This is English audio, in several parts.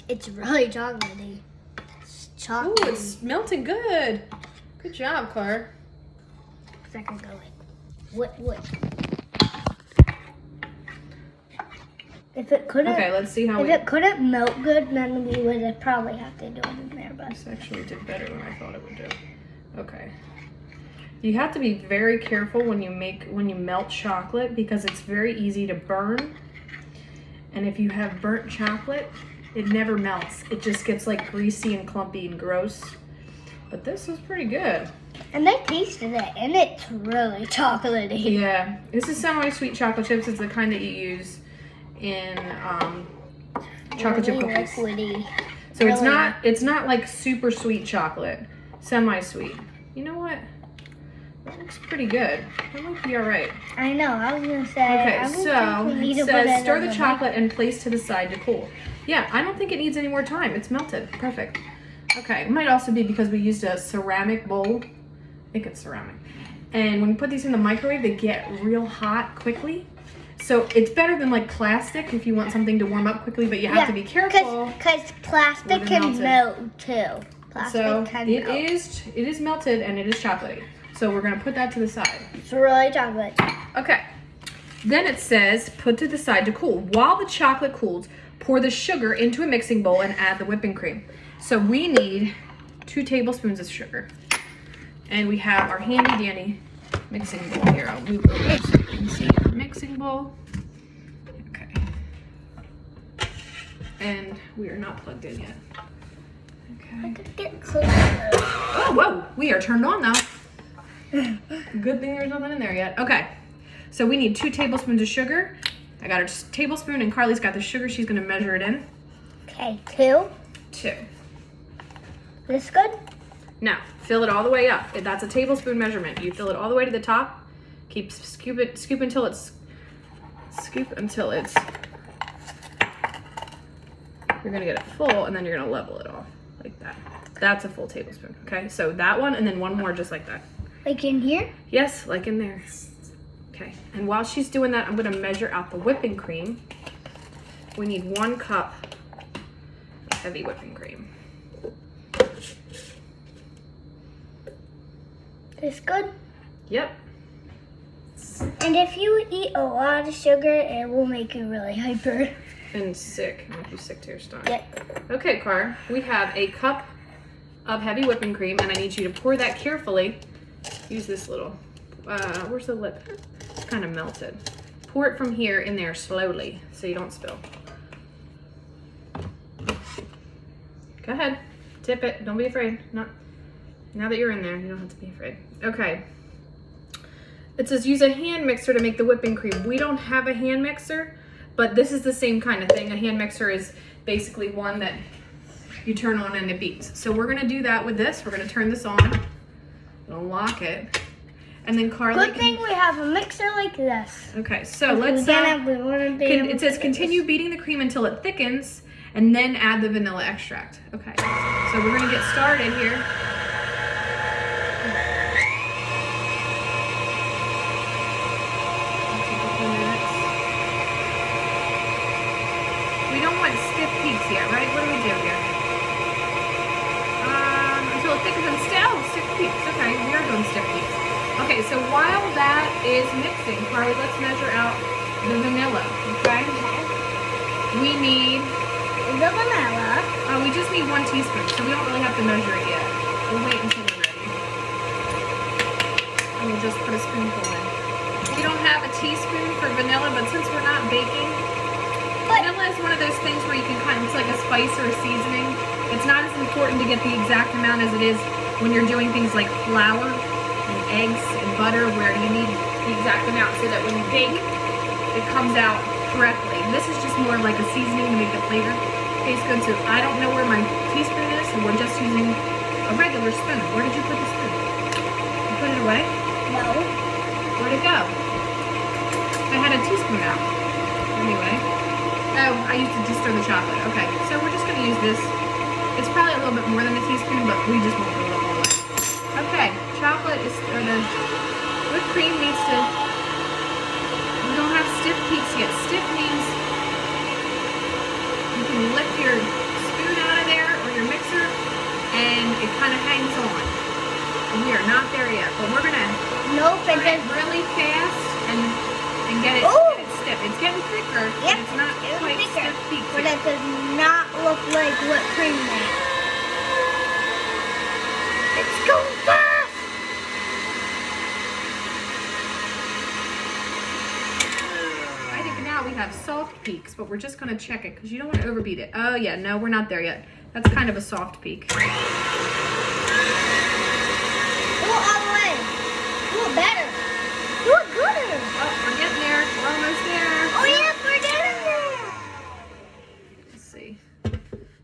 It's really chocolatey. It's chocolate. Ooh, it's melting good. Good job, Car. I can go like, what? If it couldn't, Okay, let's see how if it couldn't melt good, then we would probably have to do it in there. But this actually did better than I thought it would do. Okay. You have to be very careful when you melt chocolate because it's very easy to burn. And if you have burnt chocolate, it never melts. It just gets like greasy and clumpy and gross. But this is pretty good. and I tasted it, and it's really chocolatey. Yeah, this is semi-sweet chocolate chips. It's the kind that you use in chocolate chip Really cookies. liquidy. So Really? it's not like super sweet chocolate, semi-sweet. You know what? That looks pretty good. That might be all right. I know. I was gonna say. I Okay, would think so we need it to put says it stir in the chocolate and place to the side to cool. Yeah, I don't think it needs any more time. It's melted. Perfect. Okay, it might also be because we used a ceramic bowl. I think it's ceramic. And when you put these in the microwave, they get real hot quickly. So it's better than like plastic if you want something to warm up quickly, but you have to be careful. Because plastic Would it can melt melt too. Plastic So can it melt. is melted and it is chocolatey. So we're gonna put that to the side. It's really chocolate. Okay. Then it says put to the side to cool. While the chocolate cools, pour the sugar into a mixing bowl and add the whipping cream. So we need 2 tablespoons of sugar. And we have our handy dandy mixing bowl here. I'll move it over so you can see our mixing bowl. Okay. And we are not plugged in yet. I Okay. could get closer. Oh, whoa, we are turned on now. Good thing there's nothing in there yet. Okay, so we need 2 tablespoons of sugar. I got a tablespoon and Carly's got the sugar. She's gonna measure it in. Okay, 2. 2. This good? Now, fill it all the way up. That's a tablespoon measurement. You fill it all the way to the top. Keep scoop until it's, you're gonna get it full and then you're gonna level it off like that. That's a full tablespoon, okay? So that one and then one more just like that. Like in here? Yes, like in there. Okay, and while she's doing that, I'm gonna measure out the whipping cream. We need 1 cup of heavy whipping cream. This good? Yep. And if you eat a lot of sugar, it will make you really hyper. And sick, make you sick to your stomach. Yep. Okay, Car, we have a cup of heavy whipping cream, and I need you to pour that carefully. Use this little, where's the lip? It's kind of melted. Pour it from here in there slowly so you don't spill. Go ahead, tip it, don't be afraid. Now that you're in there, you don't have to be afraid. Okay. It says use a hand mixer to make the whipping cream. We don't have a hand mixer, but this is the same kind of thing. A hand mixer is basically one that you turn on and it beats. So we're gonna do that with this. We're gonna turn this on, we'll lock it, and then Carly. Good thing we have a mixer like this. Okay, so let's. It says continue beating the cream until it thickens, and then add the vanilla extract. Okay, so we're gonna get started here. We don't want stiff peaks yet, right? What do we do here? Until it thickens and stiff peaks. Okay, we are doing stiff peaks. Okay, so while that is mixing, Carly, let's measure out the vanilla, okay? We need, The vanilla. we just need 1 teaspoon, so we don't really have to measure it yet. We'll wait until we're ready. And we'll just put a spoonful in. We don't have a teaspoon for vanilla, but since we're not baking, vanilla is one of those things where you can it's like a spice or a seasoning. It's not as important to get the exact amount as it is when you're doing things like flour and eggs and butter, where you need the exact amount so that when you bake, it comes out correctly. This is just more like a seasoning to make the flavor taste good. So I don't know where my teaspoon is, so we're just using a regular spoon. Where did you put the spoon? You put it away? No. Where'd it go? I had a teaspoon out. Anyway. Oh, I used it to stir the chocolate. Okay, so we're just going to use this. It's probably a little bit more than a teaspoon, but we just won't throw it all away. Okay, chocolate is, or the whipped cream needs to, we don't have stiff peaks yet. Stiff means you can lift your kind of hangs on. And we are not there yet, but we're gonna Nope, it turn it doesn't. really fast and get it Ooh. stiff. It's getting thicker, but Yep, it's not it's quite thicker, stiff peaks but yet. it does not look like whipped cream yet. It's going fast. I think now we have soft peaks, but we're just gonna check it because you don't want to overbeat it. Oh yeah, no, we're not there yet. That's kind of a soft peak. Ooh, all the way. Ooh, better. Ooh, gooder. Oh, we're getting there. We're almost there. Oh, yeah, we're getting there. Let's see.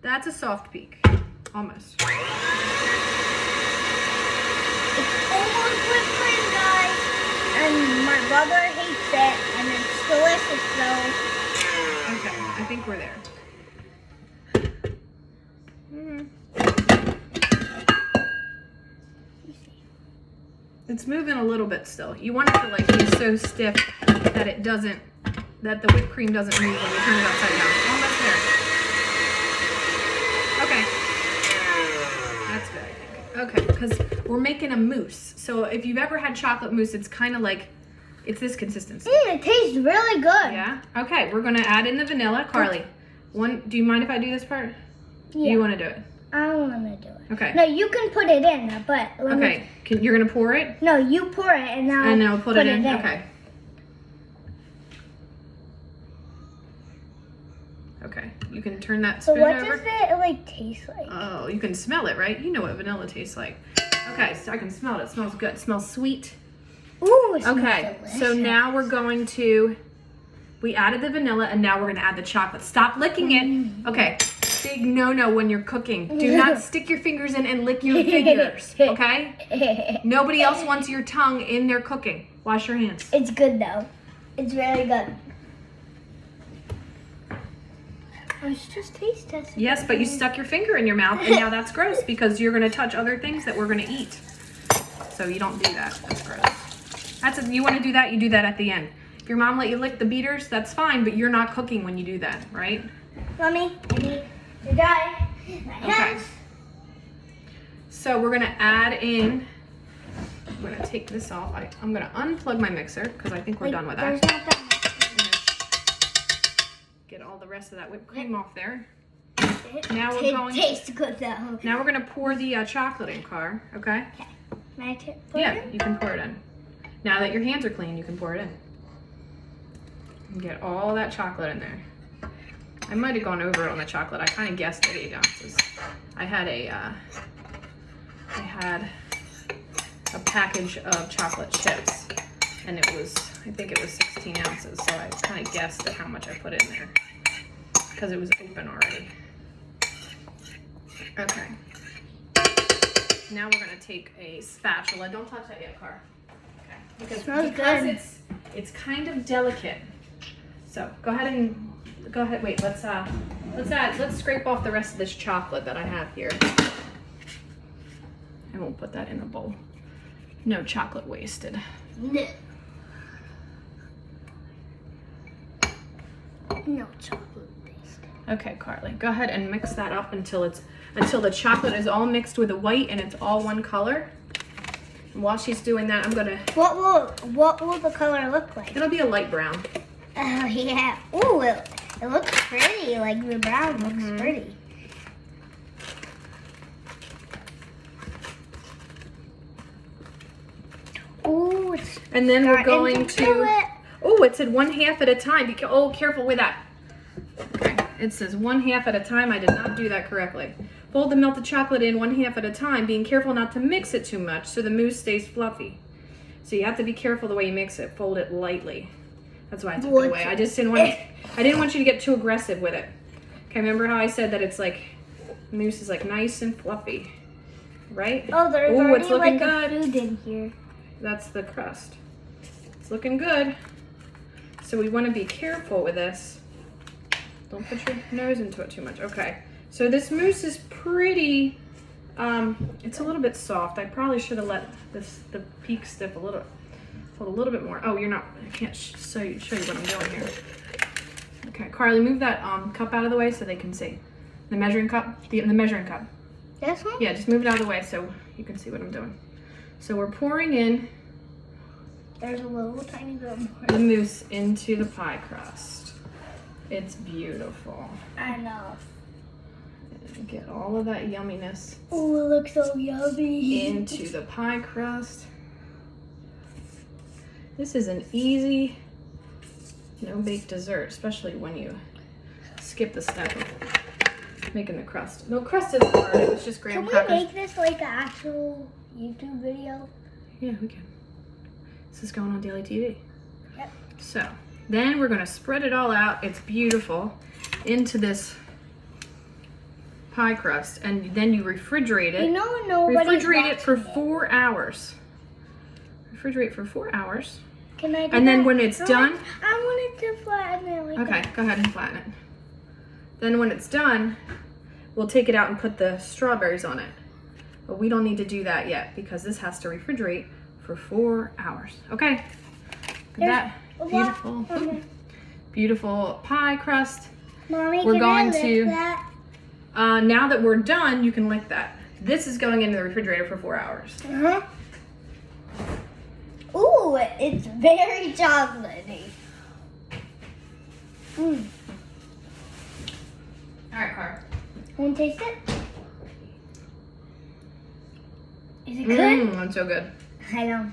That's a soft peak. Almost. It's almost whipped cream, guys. And my brother hates it, and it's delicious, though. Okay, I think we're there. It's moving a little bit still. You want it to like be so stiff that it doesn't, that the whipped cream doesn't move when you turn it upside down. Almost there. Okay. That's good, I think. Okay, because we're making a mousse. So if you've ever had chocolate mousse, it's kind of like, it's this consistency. It tastes really good. Yeah? Okay, we're gonna add in the vanilla. Carly, do you mind if I do this part? Yeah. You wanna do it? I want to do it. Okay. No, you can put it in, but let me. Okay, you're gonna pour it? No, you pour it, and I'll, And I'll put it in? Okay. Okay, you can turn that So spoon what over. does it like taste like? Oh, you can smell it, right? You know what vanilla tastes like. Okay, so I can smell it. It smells good. It smells sweet. Ooh, it smells Okay, delicious. so now we're going to, we added the vanilla and now we're gonna add the chocolate. Stop licking it. Okay, big no-no when you're cooking. Do not stick your fingers in and lick your fingers, okay? Nobody else wants your tongue in their cooking. Wash your hands. It's good though. It's really good. It's just taste testing. Yes, but you stuck your finger in your mouth and now that's gross because you're gonna touch other things that we're gonna eat. So you don't do that, that's gross. You wanna do that, you do that at the end. If your mom let you lick the beaters, that's fine, but you're not cooking when you do that, right? Mommy, I need to dry my hands. So we're gonna add in, I'm gonna take this off. I'm gonna unplug my mixer because I think we're done with There's that. not that much. Get all the rest of that whipped cream off there. It Now we're going to- tastes good though. Now we're gonna pour the chocolate in, Car, okay? May I put Yeah, it in? you can pour it in. Now that your hands are clean, you can pour it in. And get all that chocolate in there. I might have gone over it on the chocolate. I kind of guessed at 8 ounces. I had a package of chocolate chips, and it was, I think it was 16 ounces. So I kind of guessed at how much I put in there because it was open already. Okay. Now we're gonna take a spatula. Don't touch that yet, Car. Okay. Because Smells good. it's kind of delicate. So go ahead. Wait. Let's scrape off the rest of this chocolate that I have here. I won't put that in the bowl. No chocolate wasted. No chocolate based. Okay, Carly. Go ahead and mix that up until the chocolate is all mixed with the white and it's all one color. And while she's doing that, I'm gonna. What will the color look like? It'll be a light brown. Oh yeah. Ooh, it looks pretty. Like the brown looks pretty. Ooh, it's And then we're starting going feel to. it. Oh, it said 1/2 at a time. Oh, careful with that. Okay, it says 1/2 at a time. I did not do that correctly. Fold the melted chocolate in 1/2 at a time, being careful not to mix it too much so the mousse stays fluffy. So you have to be careful the way you mix it. Fold it lightly. That's why I took it away. I just didn't want you to get too aggressive with it. Okay, remember how I said that it's like mousse is like nice and fluffy, right? Oh, there's Ooh, already it's looking like a good. food in here. That's the crust. It's looking good. So we want to be careful with this. Don't put your nose into it too much. Okay. So this mousse is pretty, it's a little bit soft. I probably should have let the peak stiff a little bit more. Oh, I can't show you what I'm doing here. Okay, Carly, move that cup out of the way so they can see. The measuring cup, the measuring cup. This one? Yeah, just move it out of the way so you can see what I'm doing. So we're pouring in There's a little tiny bit more. the mousse into the pie crust. It's beautiful. I know. And get all of that yumminess Oh, it looks so yummy. into the pie crust. This is an easy, no-bake dessert, especially when you skip the step of making the crust. No, crust isn't hard. It was just graham Can we crackers. make this like an actual YouTube video? Yeah, we can. This is going on Daily TV. Yep. So then we're gonna spread it all out. It's beautiful into this pie crust, and then you refrigerate it. You know nobody's Refrigerate it for watching 4 hours. Refrigerate for 4 hours. Can I do And then that? when it's done, I wanted to flatten it like okay, that. go ahead and flatten it. Then when it's done, we'll take it out and put the strawberries on it. But we don't need to do that yet because this has to refrigerate for 4 hours. Okay. Look at that a lot beautiful, on it. beautiful pie crust. Mommy, We're can going I lick to- that? Now that we're done, you can lick that. This is going into the refrigerator for 4 hours. Uh-huh. Ooh, it's very chocolatey. Mm. All right, Car. Want to taste it? Is it good? That's so good. I know.